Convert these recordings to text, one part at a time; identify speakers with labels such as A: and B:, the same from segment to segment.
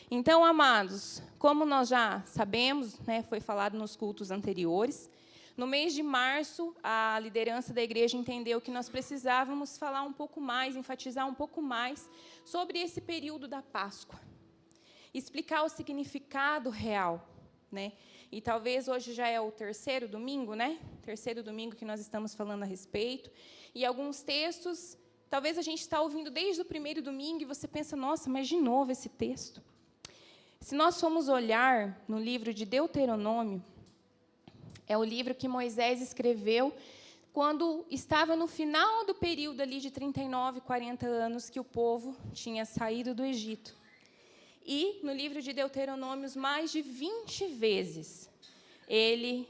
A: Então, amados, como nós já sabemos, né, foi falado nos cultos anteriores, no mês de março, a liderança da igreja entendeu que nós precisávamos falar um pouco mais, enfatizar um pouco mais sobre esse período da Páscoa. Explicar o significado real, né? E talvez hoje já é o terceiro domingo, né? Terceiro domingo que nós estamos falando a respeito. E alguns textos, talvez a gente está ouvindo desde o primeiro domingo e você pensa, nossa, mas de novo esse texto. Se nós formos olhar no livro de Deuteronômio, é o livro que Moisés escreveu quando estava no final do período ali de 39, 40 anos que o povo tinha saído do Egito. E, no livro de Deuteronômios, mais de 20 vezes, ele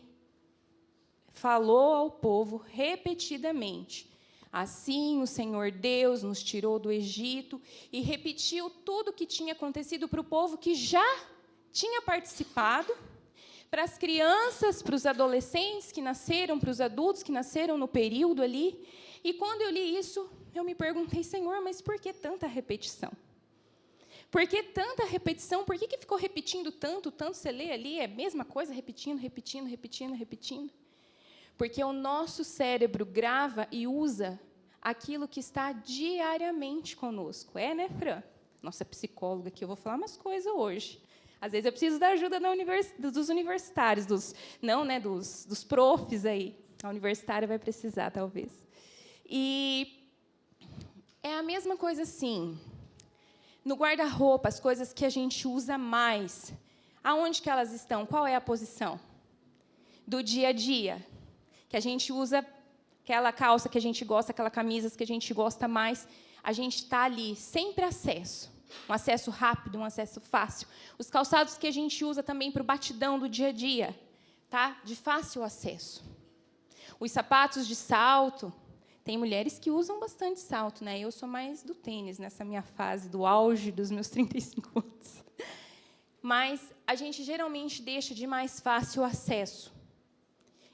A: falou ao povo repetidamente, assim o Senhor Deus nos tirou do Egito, e repetiu tudo o que tinha acontecido para o povo que já tinha participado, para as crianças, para os adolescentes que nasceram, para os adultos que nasceram no período ali. E quando eu li isso, eu me perguntei, Senhor, mas por que tanta repetição? Por que tanta repetição? Por que ficou repetindo tanto? Você lê ali, é a mesma coisa, repetindo, repetindo, repetindo, repetindo. Porque o nosso cérebro grava e usa aquilo que está diariamente conosco. É, né, Fran? Nossa psicóloga aqui, eu vou falar umas coisas hoje. Às vezes eu preciso da ajuda dos universitários, dos profs aí. A universitária vai precisar, talvez. E é a mesma coisa assim. No guarda-roupa, as coisas que a gente usa mais, aonde que elas estão? Qual é a posição? Do dia a dia. Que a gente usa aquela calça que a gente gosta, aquela camisa que a gente gosta mais, a gente está ali, sempre acesso. Um acesso rápido, um acesso fácil. Os calçados que a gente usa também para o batidão do dia a dia, tá? De fácil acesso. Os sapatos de salto. Tem mulheres que usam bastante salto, né? Eu sou mais do tênis, nessa minha fase, do auge dos meus 35 anos. Mas a gente geralmente deixa de mais fácil acesso.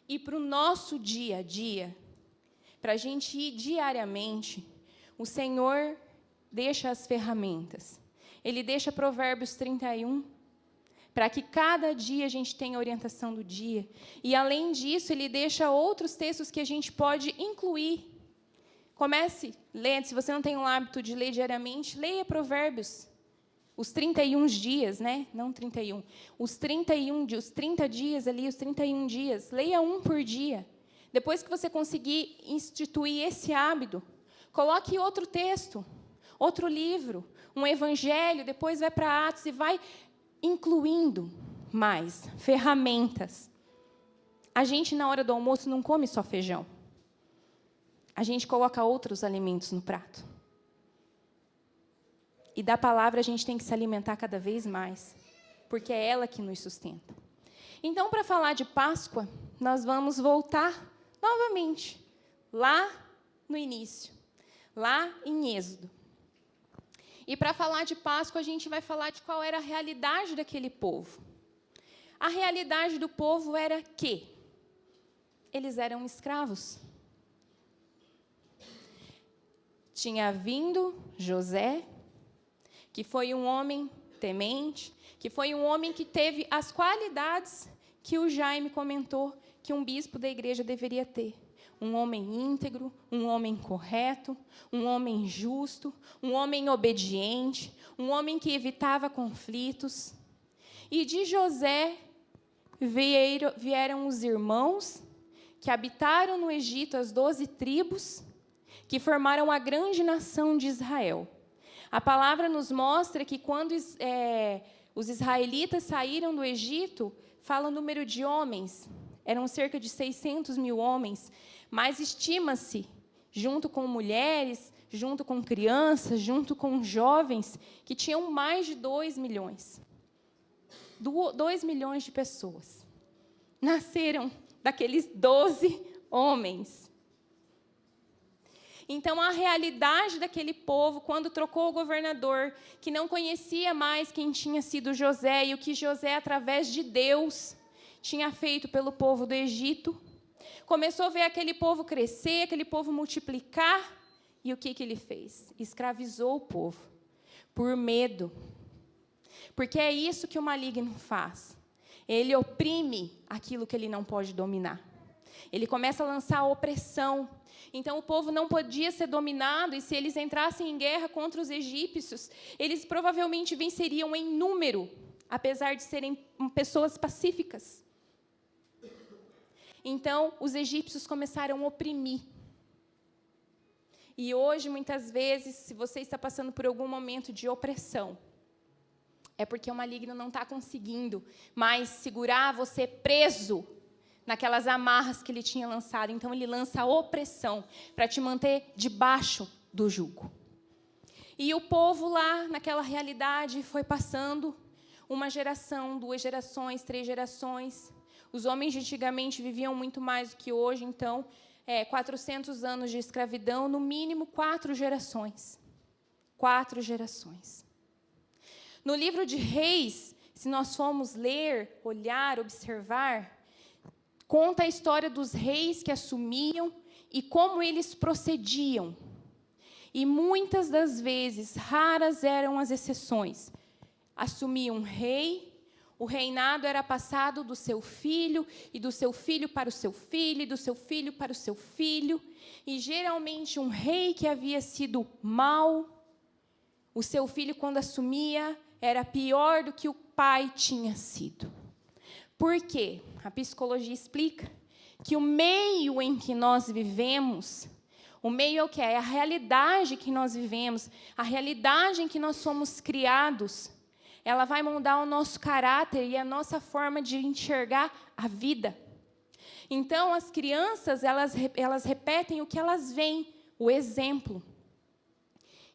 A: E para o nosso dia a dia, para a gente ir diariamente, o Senhor deixa as ferramentas. Ele deixa Provérbios 31, para que cada dia a gente tenha a orientação do dia. E, além disso, ele deixa outros textos que a gente pode incluir. Comece lendo, se você não tem o hábito de ler diariamente, leia Provérbios. Os 31 dias, né? Não 31. Os 30 dias ali, os 31 dias. Leia um por dia. Depois que você conseguir instituir esse hábito, coloque outro texto, outro livro, um evangelho, depois vai para Atos e vai incluindo mais ferramentas. A gente, na hora do almoço, não come só feijão. A gente coloca outros alimentos no prato. E da palavra a gente tem que se alimentar cada vez mais, porque é ela que nos sustenta. Então, para falar de Páscoa, nós vamos voltar novamente, lá no início, lá em Êxodo. E para falar de Páscoa, a gente vai falar de qual era a realidade daquele povo. A realidade do povo era que eles eram escravos. Tinha vindo José, que foi um homem temente, que foi um homem que teve as qualidades que o Jaime comentou que um bispo da igreja deveria ter. Um homem íntegro, um homem correto, um homem justo, um homem obediente, um homem que evitava conflitos. E de José vieram os irmãos que habitaram no Egito, as 12 tribos, que formaram a grande nação de Israel. A palavra nos mostra que quando os israelitas saíram do Egito, fala o número de homens, eram cerca de 600 mil homens, mas estima-se, junto com mulheres, junto com crianças, junto com jovens, que tinham mais de 2 milhões. 2 milhões de pessoas nasceram daqueles 12 homens. Então, a realidade daquele povo, quando trocou o governador, que não conhecia mais quem tinha sido José, e o que José, através de Deus, tinha feito pelo povo do Egito, começou a ver aquele povo crescer, aquele povo multiplicar, e o que ele fez? Escravizou o povo, por medo. Porque é isso que o maligno faz. Ele oprime aquilo que ele não pode dominar. Ele começa a lançar a opressão. Então, o povo não podia ser dominado, e se eles entrassem em guerra contra os egípcios, eles provavelmente venceriam em número, apesar de serem pessoas pacíficas. Então, os egípcios começaram a oprimir. E hoje, muitas vezes, se você está passando por algum momento de opressão, é porque o maligno não está conseguindo mais segurar você preso naquelas amarras que ele tinha lançado. Então, ele lança a opressão para te manter debaixo do jugo. E o povo lá, naquela realidade, foi passando uma geração, 2 gerações, 3 gerações. Os homens de antigamente viviam muito mais do que hoje, então, 400 anos de escravidão, no mínimo 4 gerações. 4 gerações. No livro de Reis, se nós formos ler, olhar, observar, conta a história dos reis que assumiam e como eles procediam. E muitas das vezes, raras eram as exceções. Assumia um rei, o reinado era passado do seu filho, e do seu filho para o seu filho, e do seu filho para o seu filho. E, geralmente, um rei que havia sido mau, o seu filho, quando assumia, era pior do que o pai tinha sido. Por quê? A psicologia explica que o meio em que nós vivemos, o meio é o que é? É a realidade que nós vivemos, a realidade em que nós somos criados, ela vai moldar o nosso caráter e a nossa forma de enxergar a vida. Então, as crianças, elas repetem o que elas veem, o exemplo.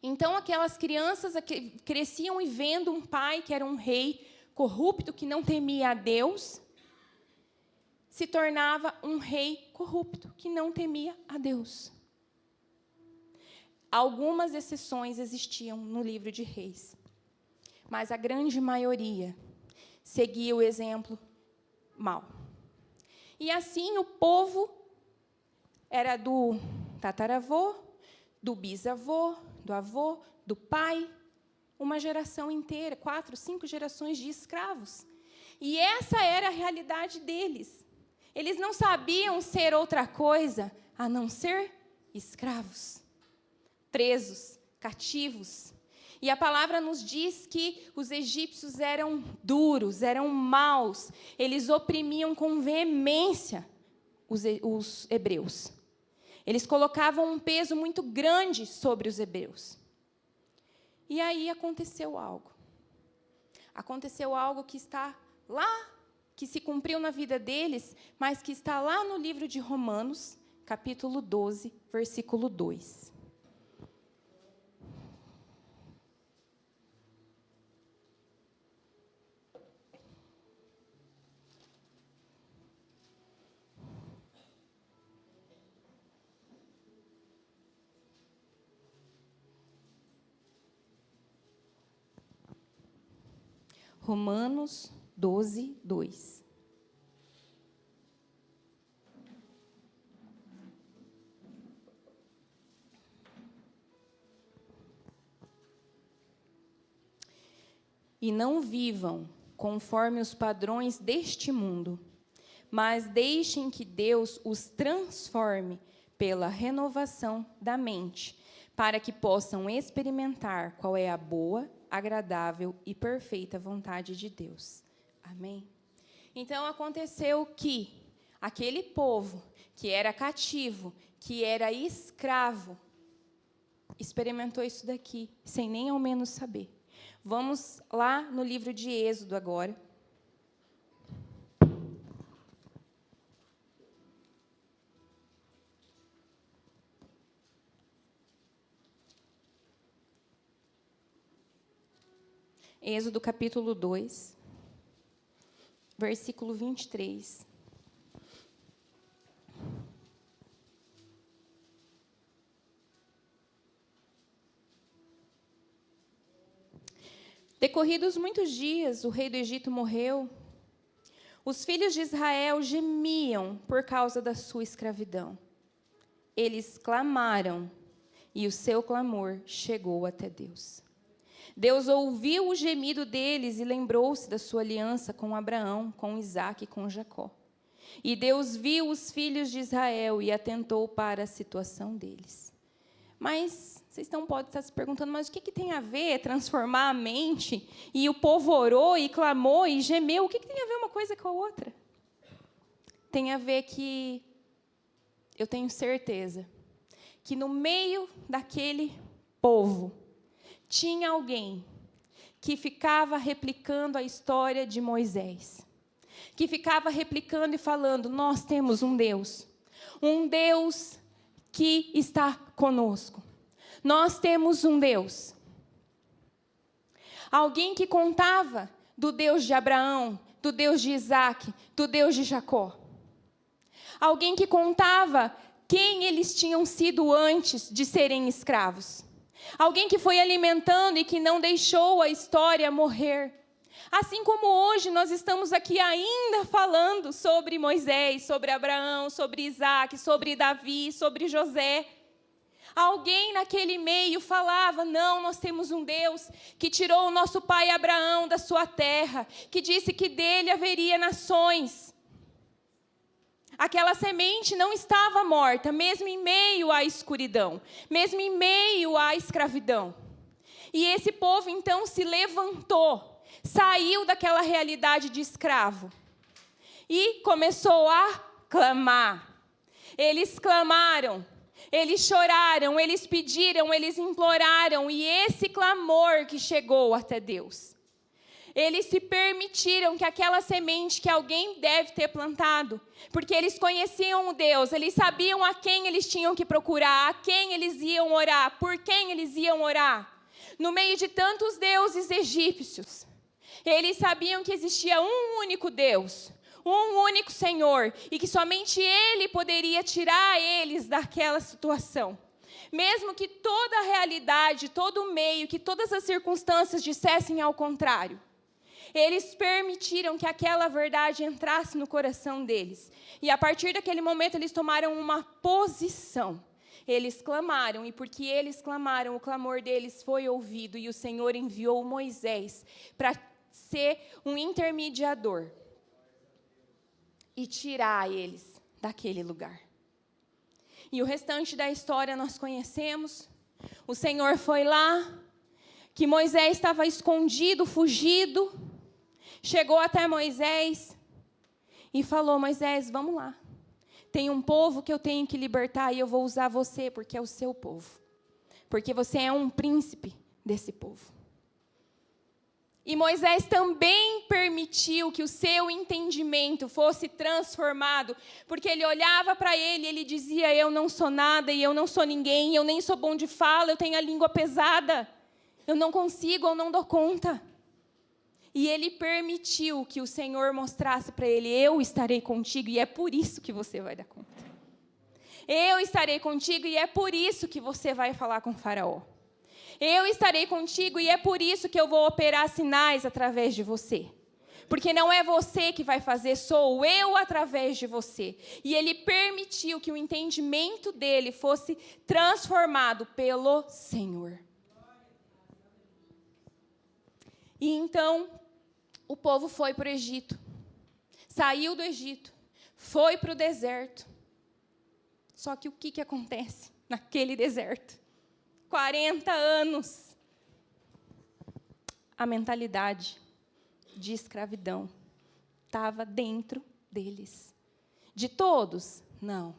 A: Então, aquelas crianças cresciam e vendo um pai que era um rei corrupto, que não temia a Deus, se tornava um rei corrupto, que não temia a Deus. Algumas exceções existiam no livro de Reis, mas a grande maioria seguia o exemplo mau. E assim o povo era do tataravô, do bisavô, do avô, do pai, uma geração inteira, 4, 5 gerações de escravos. E essa era a realidade deles. Eles não sabiam ser outra coisa a não ser escravos, presos, cativos. E a palavra nos diz que os egípcios eram duros, eram maus, eles oprimiam com veemência os hebreus. Eles colocavam um peso muito grande sobre os hebreus. E aí aconteceu algo. Aconteceu algo que está lá, que se cumpriu na vida deles, mas que está lá no livro de Romanos, capítulo 12, versículo 2. Romanos 12, 2. E não vivam conforme os padrões deste mundo, mas deixem que Deus os transforme pela renovação da mente, para que possam experimentar qual é a boa, agradável e perfeita vontade de Deus. Amém? Então, aconteceu que aquele povo que era cativo, que era escravo, experimentou isso daqui, sem nem ao menos saber. Vamos lá no livro de Êxodo agora. Êxodo capítulo 2, versículo 23. Decorridos muitos dias, o rei do Egito morreu. Os filhos de Israel gemiam por causa da sua escravidão. Eles clamaram, e o seu clamor chegou até Deus. Deus ouviu o gemido deles e lembrou-se da sua aliança com Abraão, com Isaque e com Jacó. E Deus viu os filhos de Israel e atentou para a situação deles. Mas vocês podem estar se perguntando, mas o que tem a ver transformar a mente? E o povo orou e clamou e gemeu. O que tem a ver uma coisa com a outra? Tem a ver que eu tenho certeza que no meio daquele povo tinha alguém que ficava replicando a história de Moisés, que ficava replicando e falando, nós temos um Deus que está conosco. Nós temos um Deus. Alguém que contava do Deus de Abraão, do Deus de Isaque, do Deus de Jacó. Alguém que contava quem eles tinham sido antes de serem escravos. Alguém que foi alimentando e que não deixou a história morrer. Assim como hoje nós estamos aqui ainda falando sobre Moisés, sobre Abraão, sobre Isaque, sobre Davi, sobre José. Alguém naquele meio falava, não, nós temos um Deus que tirou o nosso pai Abraão da sua terra, que disse que dele haveria nações. Aquela semente não estava morta, mesmo em meio à escuridão, mesmo em meio à escravidão. E esse povo, então, se levantou, saiu daquela realidade de escravo e começou a clamar. Eles clamaram, eles choraram, eles pediram, eles imploraram, e esse clamor que chegou até Deus. Eles se permitiram que aquela semente que alguém deve ter plantado, porque eles conheciam o Deus, eles sabiam a quem eles tinham que procurar, a quem eles iam orar, por quem eles iam orar. No meio de tantos deuses egípcios, eles sabiam que existia um único Deus, um único Senhor, e que somente Ele poderia tirar eles daquela situação. Mesmo que toda a realidade, todo o meio, que todas as circunstâncias dissessem ao contrário. Eles permitiram que aquela verdade entrasse no coração deles. E a partir daquele momento eles tomaram uma posição. Eles clamaram, e porque eles clamaram, o clamor deles foi ouvido. E o Senhor enviou Moisés para ser um intermediador e tirar eles daquele lugar. E o restante da história nós conhecemos. O Senhor foi lá, que Moisés estava escondido, fugido. Chegou até Moisés e falou, Moisés, vamos lá. Tem um povo que eu tenho que libertar e eu vou usar você porque é o seu povo. Porque você é um príncipe desse povo. E Moisés também permitiu que o seu entendimento fosse transformado, porque ele olhava para ele e ele dizia, eu não sou nada e eu não sou ninguém, eu nem sou bom de fala, eu tenho a língua pesada, eu não consigo, eu não dou conta. E ele permitiu que o Senhor mostrasse para ele, eu estarei contigo e é por isso que você vai dar conta. Eu estarei contigo e é por isso que você vai falar com Faraó. Eu estarei contigo e é por isso que eu vou operar sinais através de você. Porque não é você que vai fazer, sou eu através de você. E ele permitiu que o entendimento dele fosse transformado pelo Senhor. E então, o povo foi para o Egito. Saiu do Egito, foi para o deserto. Só que o que acontece naquele deserto? 40 anos. A mentalidade de escravidão estava dentro deles. De todos? Não,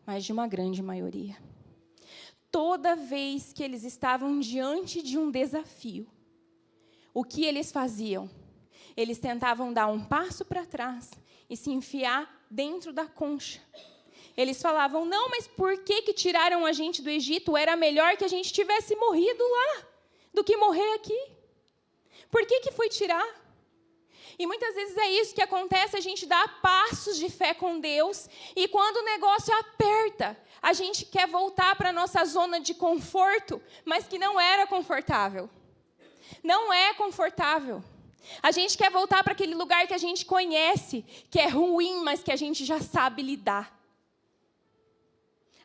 A: mas de uma grande maioria. Toda vez que eles estavam diante de um desafio, o que eles faziam? Eles tentavam dar um passo para trás e se enfiar dentro da concha. Eles falavam, não, mas por que tiraram a gente do Egito? Era melhor que a gente tivesse morrido lá do que morrer aqui. Por que foi tirar? E muitas vezes é isso que acontece, a gente dá passos de fé com Deus, e quando o negócio aperta, a gente quer voltar para a nossa zona de conforto, mas que não era confortável. Não é confortável. A gente quer voltar para aquele lugar que a gente conhece, que é ruim, mas que a gente já sabe lidar.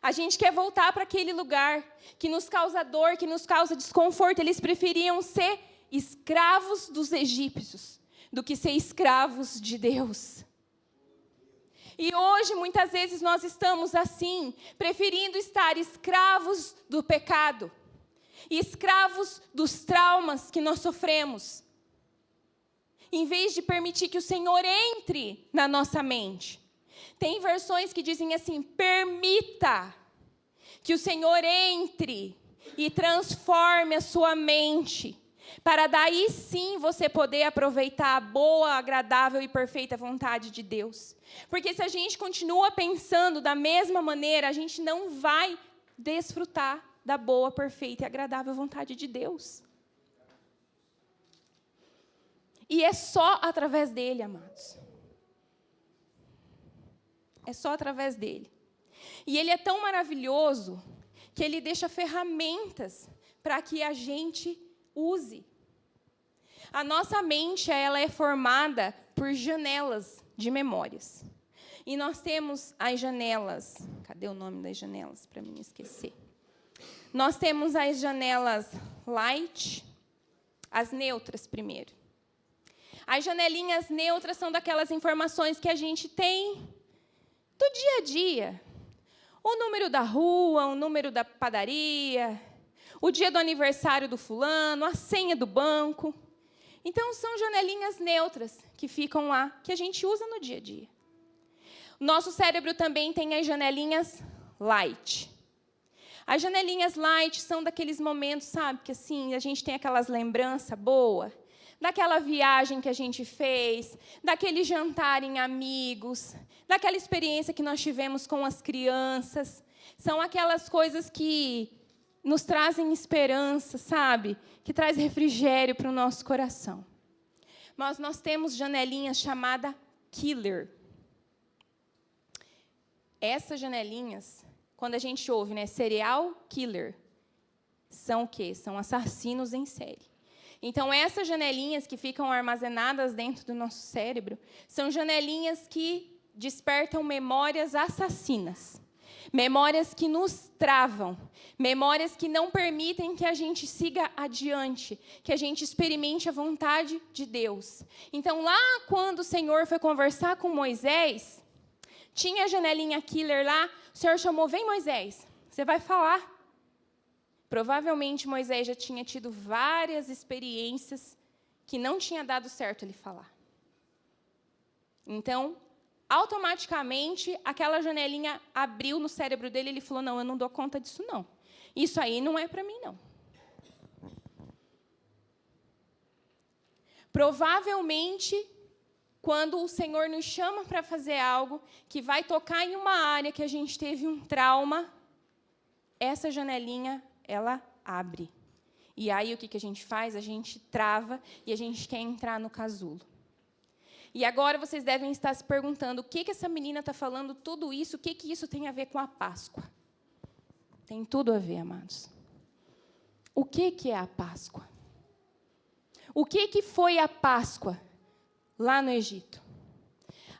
A: A gente quer voltar para aquele lugar que nos causa dor, que nos causa desconforto. Eles preferiam ser escravos dos egípcios do que ser escravos de Deus. E hoje, muitas vezes, nós estamos assim, preferindo estar escravos do pecado, escravos dos traumas que nós sofremos, em vez de permitir que o Senhor entre na nossa mente. Tem versões que dizem assim: permita que o Senhor entre e transforme a sua mente, para daí sim você poder aproveitar a boa, agradável e perfeita vontade de Deus. Porque se a gente continua pensando da mesma maneira, a gente não vai desfrutar da boa, perfeita e agradável vontade de Deus. E é só através dele, amados. É só através dele. E ele é tão maravilhoso que ele deixa ferramentas para que a gente use. A nossa mente, ela é formada por janelas de memórias. E nós temos as janelas. Cadê o nome das janelas para mim não esquecer? Nós temos as janelas light, as neutras primeiro. As janelinhas neutras são daquelas informações que a gente tem do dia a dia. O número da rua, o número da padaria, o dia do aniversário do fulano, a senha do banco. Então, são janelinhas neutras que ficam lá, que a gente usa no dia a dia. Nosso cérebro também tem as janelinhas light. As janelinhas light são daqueles momentos, sabe, que assim, a gente tem aquelas lembranças boas, daquela viagem que a gente fez, daquele jantar em amigos, daquela experiência que nós tivemos com as crianças. São aquelas coisas que nos trazem esperança, sabe? Que traz refrigério para o nosso coração. Mas nós temos janelinhas chamadas killer. Essas janelinhas, quando a gente ouve, né, serial killer, são o quê? São assassinos em série. Então, essas janelinhas que ficam armazenadas dentro do nosso cérebro, são janelinhas que despertam memórias assassinas. Memórias que nos travam, memórias que não permitem que a gente siga adiante, que a gente experimente a vontade de Deus. Então, lá quando o Senhor foi conversar com Moisés, tinha a janelinha killer lá, o Senhor chamou: vem, Moisés, você vai falar. Provavelmente Moisés já tinha tido várias experiências que não tinha dado certo ele falar. Então, automaticamente, aquela janelinha abriu no cérebro dele e ele falou: não, eu não dou conta disso, não. Isso aí não é para mim, não. Provavelmente, quando o Senhor nos chama para fazer algo que vai tocar em uma área que a gente teve um trauma, essa janelinha, ela abre. E aí, o que a gente faz? A gente trava e a gente quer entrar no casulo. E agora vocês devem estar se perguntando: o que essa menina está falando tudo isso? O que isso tem a ver com a Páscoa? Tem tudo a ver, amados. O que é a Páscoa? O que foi a Páscoa lá no Egito?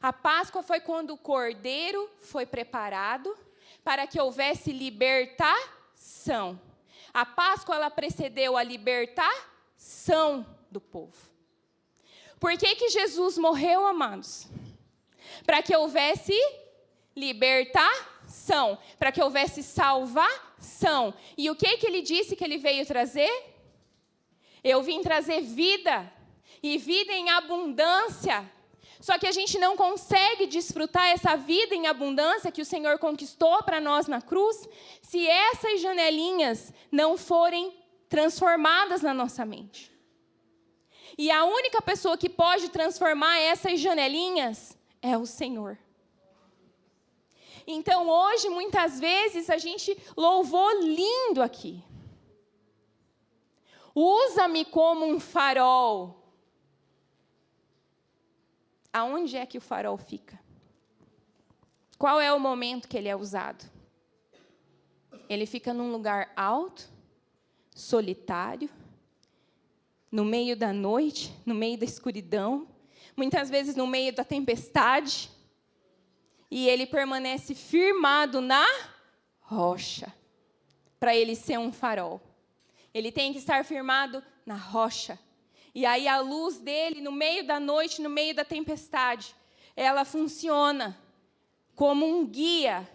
A: A Páscoa foi quando o cordeiro foi preparado para que houvesse libertação. A Páscoa, ela precedeu a libertação do povo. Por que Jesus morreu, amados? Para que houvesse libertação, para que houvesse salvação. E o que ele disse que ele veio trazer? Eu vim trazer vida, e vida em abundância. Só que a gente não consegue desfrutar essa vida em abundância que o Senhor conquistou para nós na cruz, se essas janelinhas não forem transformadas na nossa mente. E a única pessoa que pode transformar essas janelinhas é o Senhor. Então, hoje, muitas vezes, a gente louvou lindo aqui. Usa-me como um farol. Aonde é que o farol fica? Qual é o momento que ele é usado? Ele fica num lugar alto, solitário, no meio da noite, no meio da escuridão, muitas vezes no meio da tempestade, e ele permanece firmado na rocha, para ele ser um farol. Ele tem que estar firmado na rocha. E aí a luz dele, no meio da noite, no meio da tempestade, ela funciona como um guia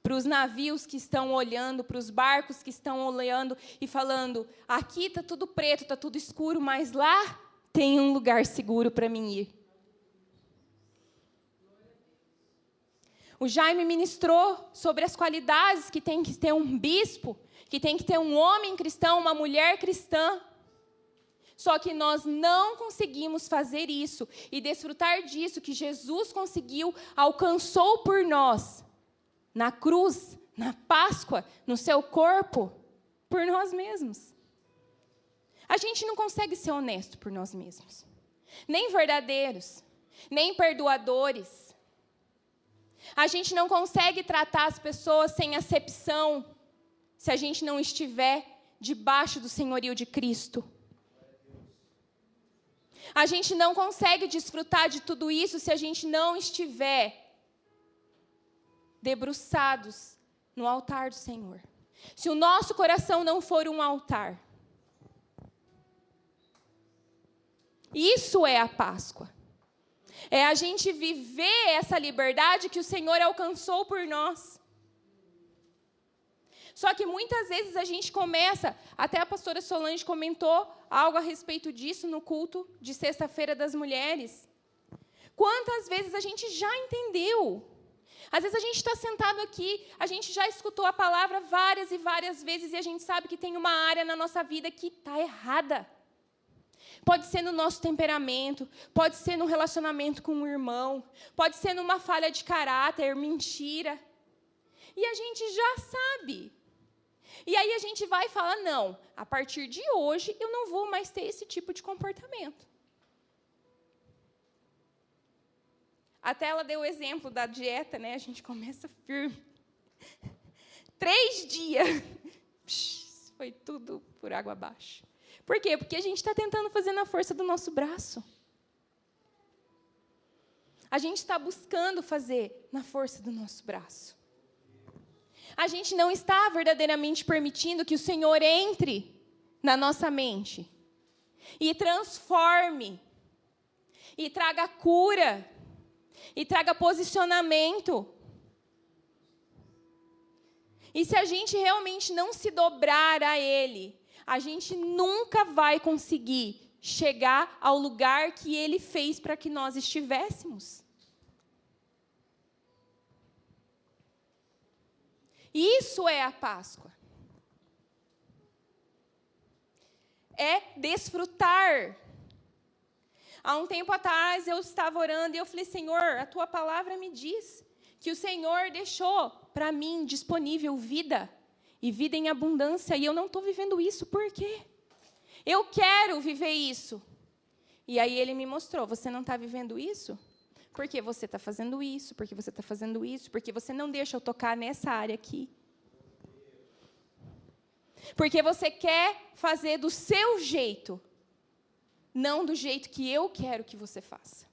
A: para os navios que estão olhando, para os barcos que estão olhando e falando, aqui está tudo preto, está tudo escuro, mas lá tem um lugar seguro para mim ir. O Jaime ministrou sobre as qualidades que tem que ter um bispo, que tem que ter um homem cristão, uma mulher cristã. Só que nós não conseguimos fazer isso e desfrutar disso que Jesus conseguiu, alcançou por nós, na cruz, na Páscoa, no seu corpo, por nós mesmos. A gente não consegue ser honesto por nós mesmos, nem verdadeiros, nem perdoadores. A gente não consegue tratar as pessoas sem acepção, se a gente não estiver debaixo do senhorio de Cristo. A gente não consegue desfrutar de tudo isso se a gente não estiver debruçados no altar do Senhor. Se o nosso coração não for um altar. Isso é a Páscoa. É a gente viver essa liberdade que o Senhor alcançou por nós. Só que muitas vezes a gente começa, até a pastora Solange comentou algo a respeito disso no culto de sexta-feira das mulheres. Quantas vezes a gente já entendeu? Às vezes a gente está sentado aqui, a gente já escutou a palavra várias e várias vezes e a gente sabe que tem uma área na nossa vida que está errada. Pode ser no nosso temperamento, pode ser no relacionamento com um irmão, pode ser numa falha de caráter, mentira. E a gente já sabe. E aí a gente vai e fala, não, a partir de hoje eu não vou mais ter esse tipo de comportamento. Até ela deu o exemplo da dieta, né? A gente começa firme. 3 dias. Foi tudo por água abaixo. Por quê? Porque a gente está tentando fazer na força do nosso braço. A gente está buscando fazer na força do nosso braço. A gente não está verdadeiramente permitindo que o Senhor entre na nossa mente e transforme, e traga cura, e traga posicionamento. E se a gente realmente não se dobrar a Ele, a gente nunca vai conseguir chegar ao lugar que Ele fez para que nós estivéssemos. Isso é a Páscoa. É desfrutar. Há um tempo atrás eu estava orando e eu falei, Senhor, a Tua palavra me diz que o Senhor deixou para mim disponível vida e vida em abundância, e eu não estou vivendo isso, por quê? Eu quero viver isso. E aí Ele me mostrou, você não está vivendo isso? Porque você está fazendo isso, porque você está fazendo isso, porque você não deixa eu tocar nessa área aqui. Porque você quer fazer do seu jeito, não do jeito que eu quero que você faça.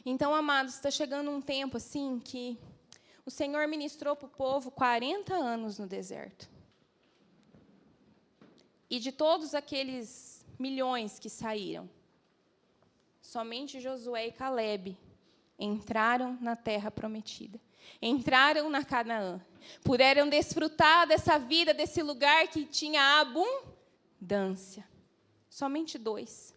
A: Então, amados, está chegando um tempo assim que o Senhor ministrou para o povo 40 anos no deserto. E de todos aqueles milhões que saíram, somente Josué e Calebe entraram na terra prometida. Entraram na Canaã. Puderam desfrutar dessa vida, desse lugar que tinha abundância. Somente 2.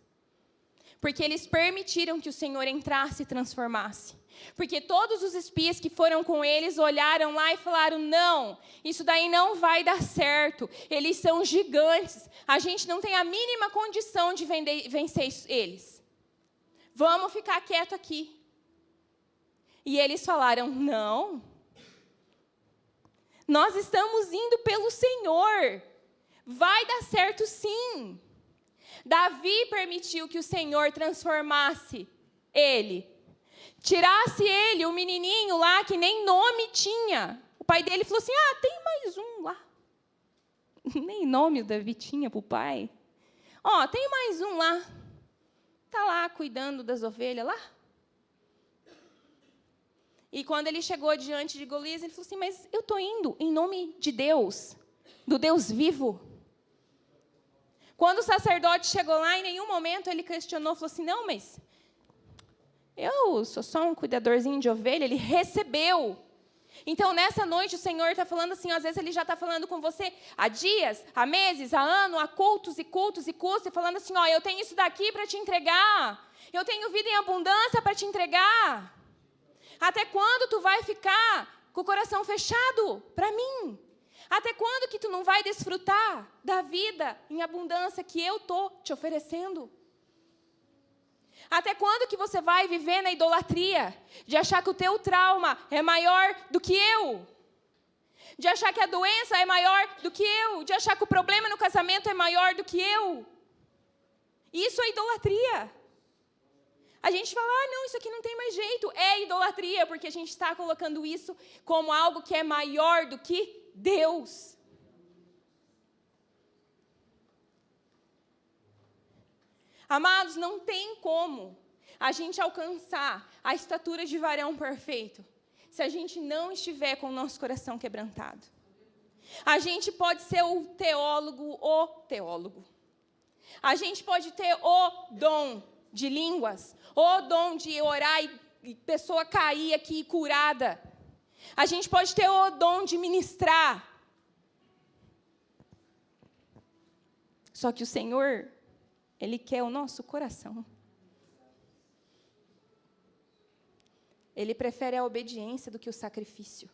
A: Porque eles permitiram que o Senhor entrasse e transformasse. Porque todos os espias que foram com eles olharam lá e falaram, não, isso daí não vai dar certo. Eles são gigantes. A gente não tem a mínima condição de vencer eles. Vamos ficar quieto aqui. E eles falaram, não. Nós estamos indo pelo Senhor. Vai dar certo sim. Davi permitiu que o Senhor transformasse ele. Tirasse ele, o menininho lá, que nem nome tinha. O pai dele falou assim, tem mais um lá. Nem nome o Davi tinha para o pai. Tem mais um lá. Está lá cuidando das ovelhas lá. E quando ele chegou diante de Golias, ele falou assim, mas eu estou indo em nome de Deus, do Deus vivo. Quando o sacerdote chegou lá, em nenhum momento ele questionou, falou assim, não, mas eu sou só um cuidadorzinho de ovelha. Ele recebeu. Então, nessa noite, o Senhor está falando assim, às vezes Ele já está falando com você há dias, há meses, há anos, há cultos e cultos e cultos, e falando assim, ó, eu tenho isso daqui para te entregar, eu tenho vida em abundância para te entregar. Até quando tu vai ficar com o coração fechado para mim? Até quando que tu não vai desfrutar da vida em abundância que eu estou te oferecendo? Até quando que você vai viver na idolatria? De achar que o teu trauma é maior do que eu? De achar que a doença é maior do que eu? De achar que o problema no casamento é maior do que eu? Isso é idolatria. A gente fala, não, isso aqui não tem mais jeito. É idolatria, porque a gente está colocando isso como algo que é maior do que Deus. Amados, não tem como a gente alcançar a estatura de varão perfeito se a gente não estiver com o nosso coração quebrantado. A gente pode ser o teólogo. A gente pode ter o dom de línguas, o dom de orar e pessoa cair aqui curada. A gente pode ter o dom de ministrar. Só que o Senhor, Ele quer o nosso coração. Ele prefere a obediência do que o sacrifício.